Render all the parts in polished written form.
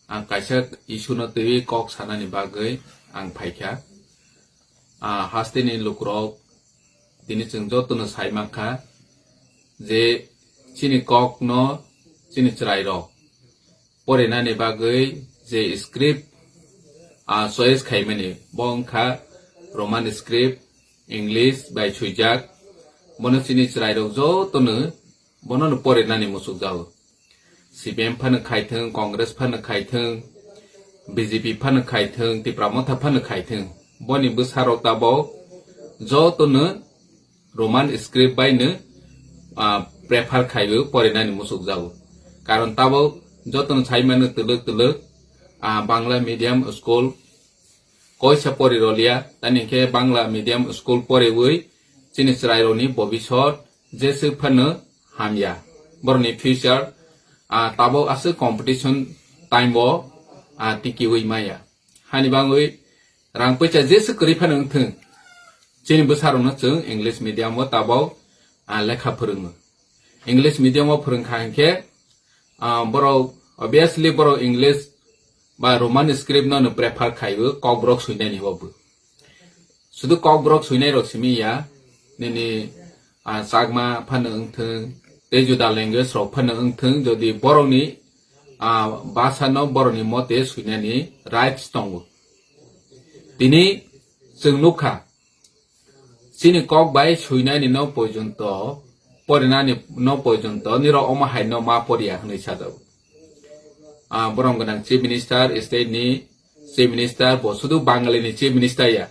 kaisa isuno tewi kok sanani bagai ang paikha hastini lukrok tini chung jotono saimaka je chini kok no chini chrai rok porenani bagai je script choice khaimani bongkha roman script english bai chuijak bono chini chrai rok jotono bono no porenani musuk jao CPM फान खाइथों कांग्रेस फान खाइथों BJP फान खाइथों तिप्रामथा फान खाइथों बनि बोसाराव ताबाव जतनो Roman script बायनो प्रेफार खाइबो परेनानि मुसुक जागो कारण ताबाव जतनो साइमानो तलक तलक बांग्ला मीडियम स्कूल कयसा परिरलिया तानिखे बांग्ला मीडियम स्कूल परेवै चिनिसरायरनि भबिष्यत जेसे फानो हामया बरनि future tabo ase competition time bo tiki wi maya hani bangoi rang pecha jesu kri phanang thung chini busaro no chung english medium bo tabo lekha phurung english medium bo phurung khangke boro obviously boro english ba roman script no prefer khaibo kokbrok suinai ni bobu sudu kokbrok suinai rok simi ya nini sagma phanang thung तेजुदा language रok फान ओंथों जदि बर'नि भाषा न बर'नि मते सुइनानि राइट्स दङ दिनै जों नुखा सिनि कक बाय सुइनानि न पर्यन्त परिनानि न पर्यन्त निर अमाहाय न मा परिया होनै साजाव बरं गोनां चिफ मिनिस्टार स्टेटनि चिफ मिनिस्टार बसुदु बांगालिनि चिफ मिनिस्टार या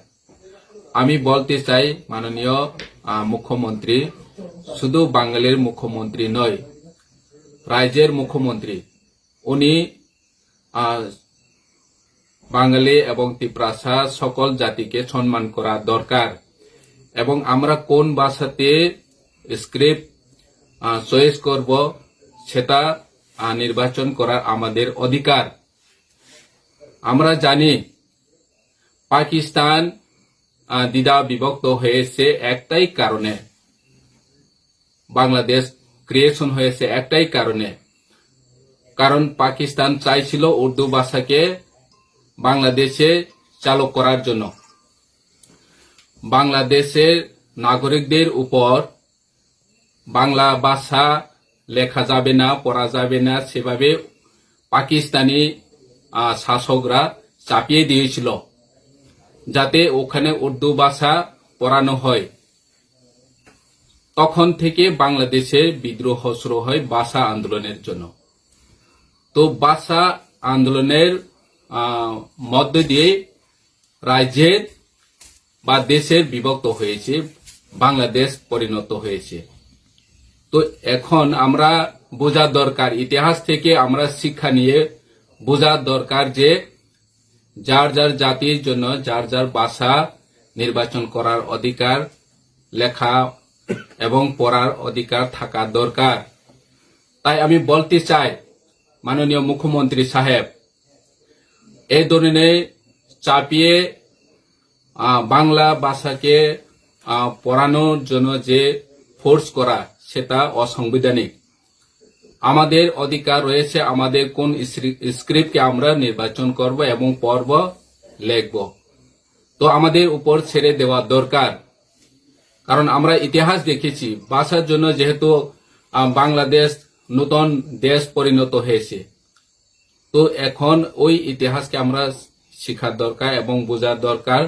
आमी বলতে চাই माननीय मुख्यमंत्री শুধু বাঙালির মুখ্যমন্ত্রী নয় রাজ্যের মুখ্যমন্ত্রী উনি বাঙালি এবং তিপ্রাসা সকল জাতিকে সম্মান করা দরকার এবং আমরা কোন ভাষাতে স্ক্রিপ্ট চয়েস করব সেটা নির্বাচন করার আমাদের অধিকার আমরা জানি পাকিস্তান দ্বিধা বিভক্ত হয়েছে একটাই কারণে বাংলাদেশ ক্রিয়েশন হয়েছে একটাই কারণে কারণ পাকিস্তান চাইছিল উর্দু ভাষাকে বাংলাদেশে চালু করার জন্য বাংলাদেশের নাগরিকদের উপর বাংলা ভাষা লেখা যাবে না পড়া যাবে না সেভাবে পাকিস্তানি শাসকরা চাপিয়ে দিয়েছিল যাতে ওখানে উর্দু ভাষা পড়ানো হয় তখন থেকে বাংলাদেশে বিদ্রোহ শুরু হয় ভাষা আন্দোলনের জন্য তো ভাষা আন্দোলনের মধ্য দিয়ে রাজ্যের বা দেশের বিভক্ত হয়েছে বাংলাদেশ পরিণত হয়েছে তো এখন আমরা বোঝা দরকার ইতিহাস থেকে আমরা শিক্ষা নিয়ে বোঝা দরকার যে যার যার জাতির জন্য যার যার ভাষা নির্বাচন করার অধিকার লেখা এবং পড়ার অধিকার থাকা দরকার তাই আমি বলতে চাই মাননীয় মুখ্যমন্ত্রী সাহেব এই ধরনের চাপিয়ে বাংলা ভাষাকে পড়ানোর জন্য যে ফোর্স করা সেটা অসাংবিধানিক আমাদের অধিকার রয়েছে আমাদের কোন স্ক্রিপ্টকে আমরা নির্বাচন করব এবং পড়ব লিখব তো আমাদের উপর ছেড়ে দেওয়া দরকার কারণ আমরা ইতিহাস দেখেছি ভাষার জন্য যেহেতু বাংলাদেশ নতুন দেশ পরিণত হয়েছে তো এখন ওই ইতিহাসকে আমরা শেখার দরকার এবং বোঝার দরকার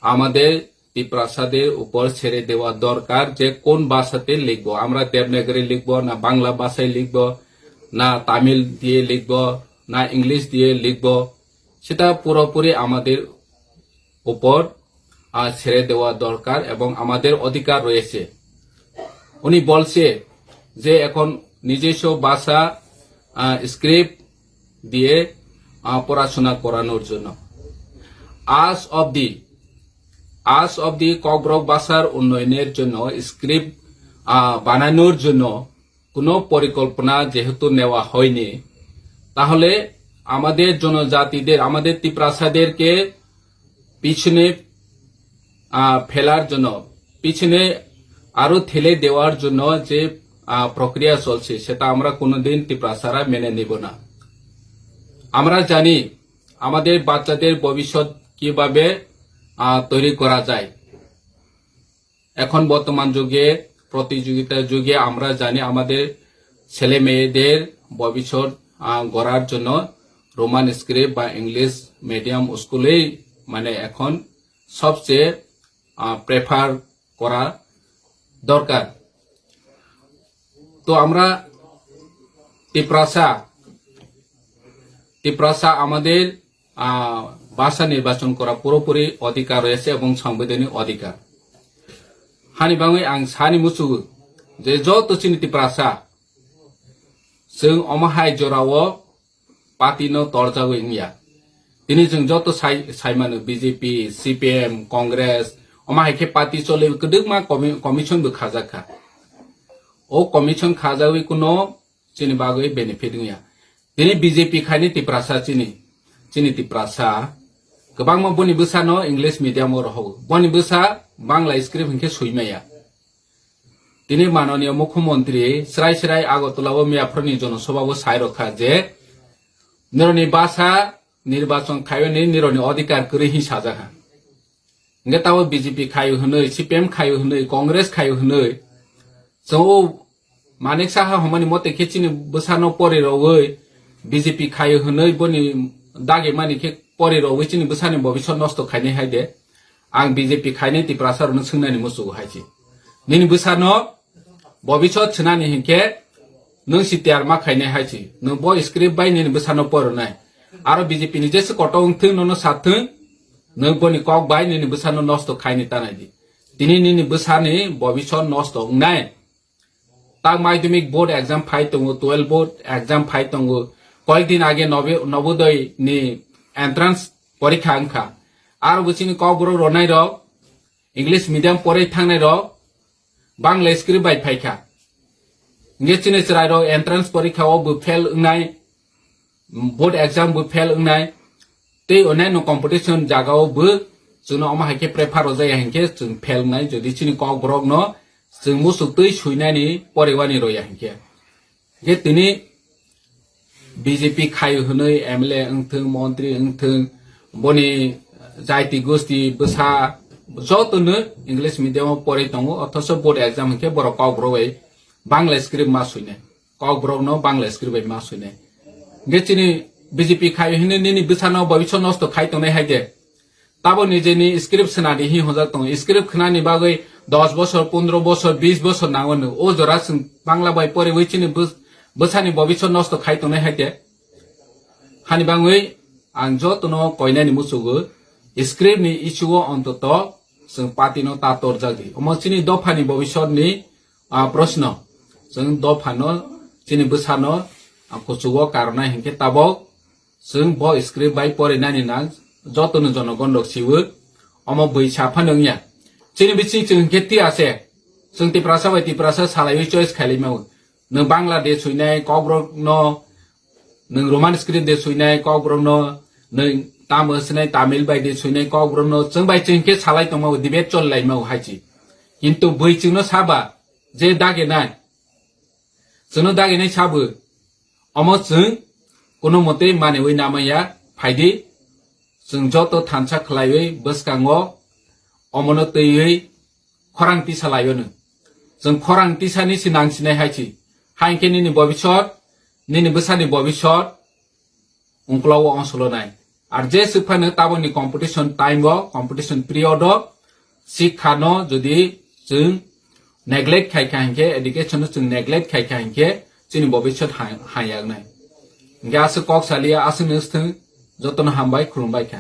আমাদের তিপ্রাসাদের উপর ছেড়ে দেওয়া দরকার যে কোন ভাষাতে লিখব আমরা দেবনাগরী লিখব না বাংলা ভাষায় লিখব না তামিল দিয়ে লিখব না ইংলিশ দিয়ে লিখব সেটা পুরোপুরি আমাদের উপর ছেড়ে দেওয়া দরকার এবং আমাদের অধিকার রয়েছে উনি বলছে যে এখন নিজস্ব ভাষা স্ক্রিপ্ট দিয়ে পড়াশোনা করানোর জন্য আজ অবধি ককব্রক ভাষার উন্নয়নের জন্য স্ক্রিপ্ট বানানোর জন্য কোনো পরিকল্পনা যেহেতু নেওয়া হয়নি তাহলে আমাদের জনজাতিদের আমাদের তিপ্রাসাদেরকে পিছনে ফেলার জন্য পিছনে আরো ঠেলে দেওয়ার জন্য যে প্রক্রিয়া চলছে সেটা আমরা কোনোদিন তিপ্রাসারা মেনে নিব না আমরা জানি আমাদের বাচ্চাদের ভবিষ্যৎ কিভাবে তৈরি করা যায়। এখন বর্তমান যুগে প্রতিযোগিতার যুগে আমরা জানি আমাদের ছেলে মেয়েদের ভবিষ্যৎ গড়ার জন্য রোমান স্ক্রিপ্ট বা ইংলিশ মিডিয়াম স্কুলেই মানে এখন সবচেয়ে প্রেফার করা দরকার। তো আমরা তিপ্রাসা আমাদের ভাষা নির্বাচন করা পুরোপুরি অধিকার রয়েছে এবং সাংবিধানিক অধিকার। হানিবাङै आं सानि मुसुगु जे जत चिनि तिप्रासा जों अमाहाय जरावो पार्टीनो तरजागो इंया दिनै जों जत साइमानो बीजेपी सीपीएम कांग्रेस अमाहायखे पार्टी चले गदोगमा कमिसन बो खाजाखा ओ कमिसन खाजावै कुनो चिनि बागै बेनिफिट इंया दिनै बीजेपी खायनि तिप्रासा चिनि तिप्रासा गोबां बनि बोसानो इंलिश मिडियाम रहो बनि बोसा बांला स्क्रिप्ट हिंखे सुइमाया दिनै माननीय मुख्यमंत्री स्राय आगरतलाव मियाफोरनि जनसभाबो साय रखा जे निरनि भाषा निर्वाचन खायनि निरनि अधिकार करै हिसाजाहा इंगे ताव बीजेपी खायो हनै सीपीएम खायो हनै कांग्रेस खायो हनै जो मानिक साहा हमनि मते खेचिनि बोसानो परिरवै बीजेपी खायो हनै बनि दागे मानिके परिरवै चिनि बोसानि भविष्य नष्ट खायनि हायदे आं बीजेपी खायनि तिप्रासारनो सोंनानि मुसुगु हायसि निनि बोसानो भविष्य छनानि हिंखे नों सिटिआर मा खायनि हायसि नों ब स्क्रिप्ट बाय निनि बोसानो परनाय आरो बीजेपी नि जेसे कटं थों ननो साथों नों बनि कक बाय निनि बोसानो नष्ट खायनि तानायदि दिनै निनि बोसानि भविष्य नष्ट नाय ता माध्यमिक बोर्ड एग्जाम फाइ दङो 12 बोर्ड एग्जाम फाइ दङो कयदिन आगे नवोदय नि एंट्रेंस परीक्षा अंखा आरो बुचिनि कबरो रनाय र इंग्लिश मीडियम परै थांनाय र बांला स्क्रिप्ट बाय फाइखा नगेचिनि चराय र एंट्रेंस परीक्षाओ बो फेल नाय बोर्ड एग्जाम बो फेल नाय ते अनाय न कंपटीशन जागाओ बो जोंनो अमाहायखे प्रेफार जाय हिंखे जों फेल नाय जदि चिनि कबरक न जों मुसुक्तै सुइनायनि परिवानि रया हिंखे जे तिनि बीजेपी खायो हनै एमएलए अंथों मंत्री अंथों बनि जाति गोष्ठी बोसा जतनो इंग्लिश मीडियम परै दङ अथच बोर्ड एग्जाम हिंखे बर कब्रबै बांला स्क्रिप्ट मा सुइनाय कब्रक न बांला स्क्रिप्ट बाय मा सुइनाय गेचिनि बीजेपी खायो हनै निनि बोसानो भविष्य नष्ट खाय तंनाय हायदे ताबो निजेनि स्क्रिप्ट सनादि हि हजा दङ स्क्रिप्ट खनानि बागै 10 बছর 15 বছর 20 বছর नावनो ओ जरा बांला बाय परै वैचिनि बोसानि भविष्य नष्ट खाय तंनाय हायदे हानिबाङै आं जतनो कयनानि मुसुगु स्क्रिप्ट नि इस्युओ अंतत जों पार्टीनो तातर जागि अमचिनि दफानि भविष्यनि प्रश्न जों दफानो चिनि बोसानो कुचुगो कारना हिंखे ताबो जों ब स्क्रिप्ट बाय परेनानि ना जतनो जनगण रखसिबो अम बैसाफानोंया चिनि बिचि जों गेति आसे जों तिप्रासा सालाय चॉइस खालिमाव नों बांलादेश सुइनाय कब्रक न नों रोमान स्क्रिप्ट दे सुइनाय कब्रक न नों तामिल सुइनाय तामिल बायदि सुइनाय कब्रक न जों बाय चिंके सालाय तमाव डिबेट चललायमाव हायसि किन्तु बैचिनो साबा जे दागेनाय जोंनो दागेनाय साबो अम जों कोनो मते मानेवै नामाया फायदि जों जत थानसा खलायै बसकांगो अमनो तैयै खरां तिसा लायोनो जों खरां तिसानि सिनांसिनाय हायसि हायके निनि भविष्यत निनि बोसानि भविष्यत उंक्लाव अंसलो नाय आर जे सुफानो ताबनि कम्पिटिशन टाइम कम्पिटिशन पीरियड शिक्षानो जदि जों नेग्लेक्ट खायखा हिंखे एडुकेशन जों नेग्लेक्ट खायखा हिंखे जोंनि भविष्यत हायागनाय गासै कक सालिया आसो नोस्थों जतन हामबाय खुलुमबाय खा।